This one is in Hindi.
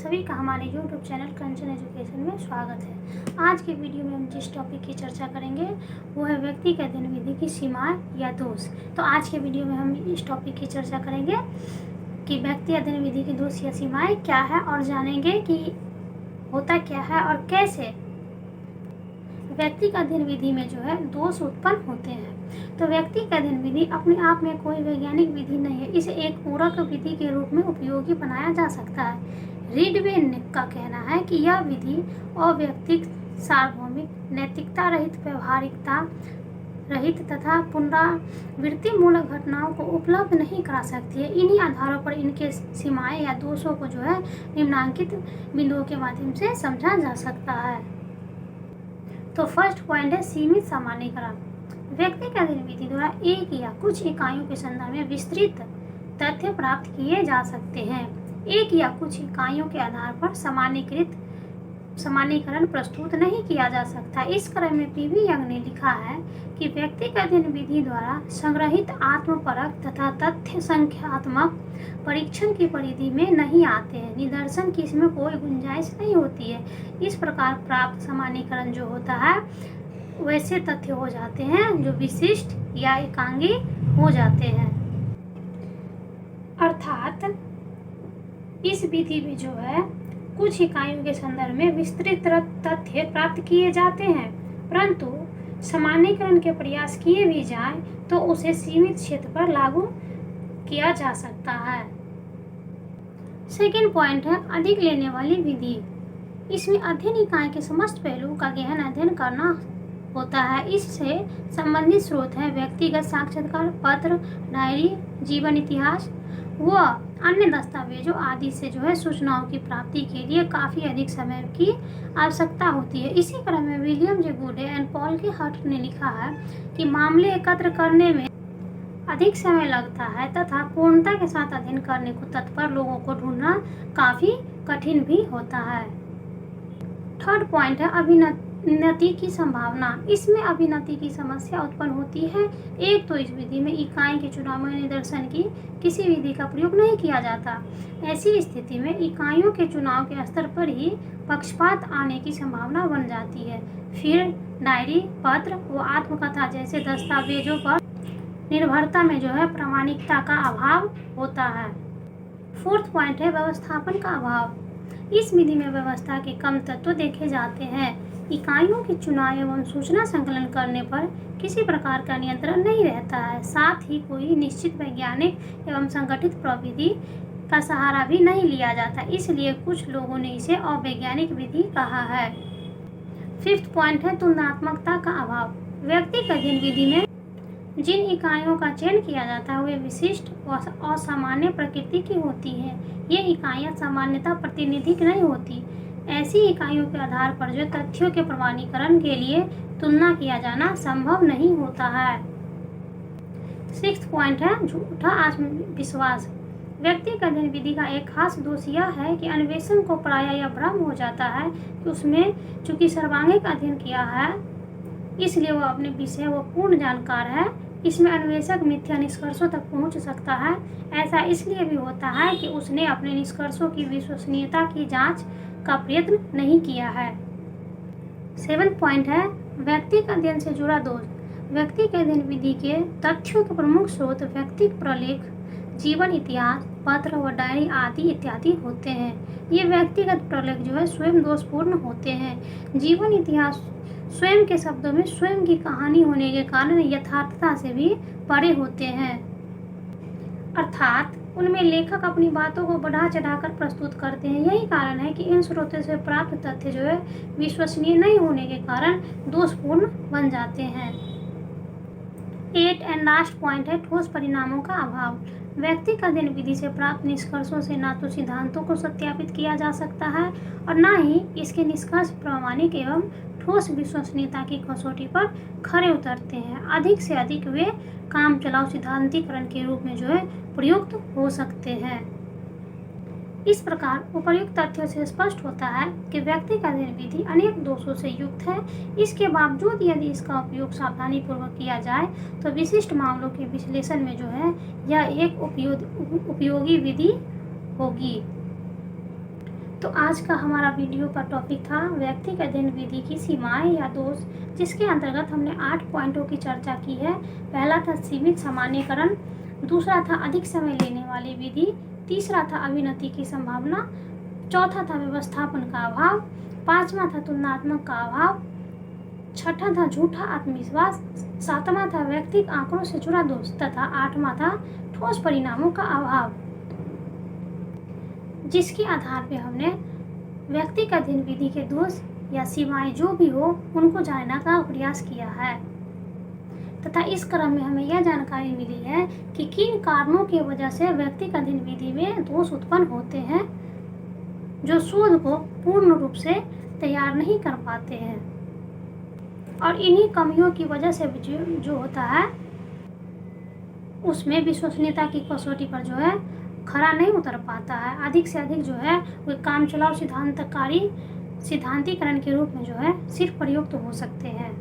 सभी का हमारे YouTube चैनल कंचन एजुकेशन में स्वागत है। आज के वीडियो में हम जिस टॉपिक की चर्चा करेंगे वो है व्यक्ति के अध्ययन विधि की सीमाएं या दोष। तो आज के वीडियो में हम इस टॉपिक की चर्चा करेंगे कि व्यक्ति अध्ययन विधि की दोष या सीमाएं क्या है और जानेंगे कि होता क्या है और कैसे व्यक्ति का अध्ययन विधि में जो है दोष उत्पन्न होते हैं। तो व्यक्ति का अध्ययन विधि अपने आप में कोई वैज्ञानिक विधि नहीं है, इसे एक पूरक विधि के रूप में उपयोगी बनाया जा सकता है। रीडवे का कहना है कि यह विधि अव्यक्तिक, सार्वभौमिक, नैतिकता रहित, व्यवहारिकता रहित तथा पुनरावृत्ति मूलक घटनाओं को उपलब्ध नहीं करा सकती है। इन्हीं आधारों पर इनके सीमाएं या दोषों को जो है निम्नांकित बिंदुओं के माध्यम से समझा जा सकता है। तो फर्स्ट पॉइंट है सीमित सामान्यीकरण। व्यक्ति का अध्ययन विधि द्वारा एक या कुछ इकाइयों के संदर्भ में विस्तृत तथ्य प्राप्त किए जा सकते हैं। एक या कुछ इकाइयों के आधार पर सामान्यीकरण प्रस्तुत नहीं किया जा सकता। इस क्रम में पीवी यंग ने लिखा है कि व्यक्ति का अध्ययन विधि द्वारा संग्रहित आत्मपरक तथा तथ्य संख्यात्मक परीक्षण की परिधि में नहीं आते हैं। निदर्शन की इसमें कोई गुंजाइश नहीं होती है। इस प्रकार प्राप्त सामान्यीकरण जो होता है वैसे तथ्य हो जाते हैं जो विशिष्ट या एकांगी हो जाते हैं। अर्थात इस विधि में जो है कुछ इकाइयों के संदर्भ में विस्तृत तथ्य प्राप्त किए जाते हैं, परंतु सामान्यीकरण के प्रयास किए भी जाएं तो उसे सीमित क्षेत्र पर लागू किया जा सकता है। सेकेंड पॉइंट है अधिक लेने वाली विधि। इसमें अध्ययन इकाई के समस्त पहलुओं का गहन अध्ययन करना होता है। इससे संबंधित स्रोत है व्यक्तिगत साक्षात्कार पत्र, डायरी, जीवन इतिहास व अन्य दस्तावेजों आदि से जो है सूचनाओं की प्राप्ति के लिए काफी अधिक समय की आवश्यकता होती है। इसी क्रम में विलियम जे गुडे एंड पॉल के हट ने लिखा है कि मामले एकत्र करने में अधिक समय लगता है तथा पूर्णता के साथ अध्ययन करने को तत्पर लोगों को ढूंढना काफी कठिन भी होता है। थर्ड पॉइंट है अभिनति की संभावना। इसमें अभिनति की समस्या उत्पन्न होती है। एक तो इस विधि में इकाई के चुनाव में निदर्शन की किसी विधि का प्रयोग नहीं किया जाता। ऐसी स्थिति में इकाइयों के चुनाव के स्तर पर ही पक्षपात आने की संभावना बन जाती है। फिर डायरी, पत्र व आत्मकथा जैसे दस्तावेजों पर निर्भरता में जो है प्रामाणिकता का अभाव होता है। फोर्थ पॉइंट है व्यवस्थापन का अभाव। इस विधि में व्यवस्था के कम तत्व देखे जाते हैं। इकाइयों के चुनाव एवं सूचना संकलन करने पर किसी प्रकार का नियंत्रण नहीं रहता है। साथ ही कोई निश्चित वैज्ञानिक एवं संगठित प्रविधि का सहारा भी नहीं लिया जाता। इसलिए कुछ लोगों ने इसे अवैज्ञानिक विधि कहा है। फिफ्थ पॉइंट है तुलनात्मकता का अभाव। व्यक्ति का अध्ययन विधि में जिन इकाइयों का चयन किया जाता है वे विशिष्ट और असामान्य प्रकृति की होती हैं। ये इकाइयाँ सामान्यतः प्रातिनिधिक नहीं होती। ऐसी इकाइयों के आधार पर जो तथ्यों के प्रमाणीकरण के लिए तुलना किया जाना संभव नहीं होता है। सिक्स्थ पॉइंट है झूठा आत्मविश्वास। व्यक्ति का अध्ययन विधि का एक खास दोष यह है कि अन्वेषण को प्रायः यह भ्रम हो जाता है कि उसमें चूंकि सर्वांगिक अध्ययन किया है इसलिए वह अपने विषय व पूर्ण जानकार है। इसमें अन्वेषक मिथ्या निष्कर्षों तक पहुंच सकता है। ऐसा इसलिए भी होता है कि उसने अपने निष्कर्षों की विश्वसनीयता की जांच का प्रयत्न नहीं किया है। सेवंथ पॉइंट है व्यक्ति का अध्ययन से जुड़ा दोष। व्यक्ति के अध्ययन विधि के तथ्यों के प्रमुख स्रोत व्यक्तिगत प्रलेख, जीवन इतिहास, पत्र व डायरी आदि इत्यादि होते हैं। ये व्यक्तिगत प्रलेख जो है स्वयं दोषपूर्ण होते हैं। जीवन इतिहास स्वयं के शब्दों में स्वयं की कहानी होने के कारण यथार्थता से भी परे होते हैं। अर्थात उनमें लेखक अपनी बातों को बढ़ा चढ़ाकर प्रस्तुत करते हैं। यही कारण है कि इन स्रोतों से प्राप्त तथ्य जो है विश्वसनीय नहीं होने के कारण दोषपूर्ण बन जाते हैं। 8 एंड लास्ट पॉइंट है ठोस परिणामों का अभाव। व्यक्ति का अध्ययन विधि से प्राप्त निष्कर्षों से न तो सिद्धांतों को सत्यापित किया जा सकता है और न ही इसके निष्कर्ष प्रामाणिक एवं ठोस विश्वसनीयता की कसौटी पर खरे उतरते हैं। अधिक से अधिक वे काम चलाऊ सिद्धांतीकरण के रूप में जो है प्रयुक्त हो सकते हैं। इस प्रकार उपर्युक्त तथ्यों से स्पष्ट होता है कि व्यक्ति का अध्ययन विधि अनेक दोषों से युक्त है। इसके बावजूद यदि इसका उपयोग सावधानी पूर्वक किया जाए तो विशिष्ट मामलों के विश्लेषण में जो है यह एक उपयोगी विधि होगी। तो आज का हमारा वीडियो का टॉपिक था व्यक्तिगत अध्ययन विधि की सीमाएं या दोष, जिसके अंतर्गत हमने 8 पॉइंटों की चर्चा की है। पहला था सीमित सामान्यकरण, दूसरा था अधिक समय लेने वाली विधि, तीसरा था अभिनति की संभावना, चौथा था व्यवस्थापन का अभाव, पांचवा था तुलनात्मक का अभाव, छठा था झूठा आत्मविश्वास, सातवां था व्यक्तिगत आंकड़ों से जुड़ा दोष तथा आठवां था ठोस परिणामों का अभाव, जिसके आधार पर हमने व्यक्तिगत अध्ययन विधि के दोष या सीमाएं जो भी हो उनको जानने का प्रयास किया है तथा इस क्रम में हमें यह जानकारी मिली है कि किन कारणों की वजह से व्यक्तिगत अध्ययन विधि में दोष उत्पन्न होते हैं जो शोध को पूर्ण रूप से तैयार नहीं कर पाते हैं, और इन्हीं कमियों की वजह से जो होता है उसमें विश्वसनीयता की कसौटी पर जो है खरा नहीं उतर पाता है। अधिक से अधिक जो है वो काम चलाओ सिद्धांतीकरण के रूप में जो है सिर्फ प्रयुक्त हो सकते हैं।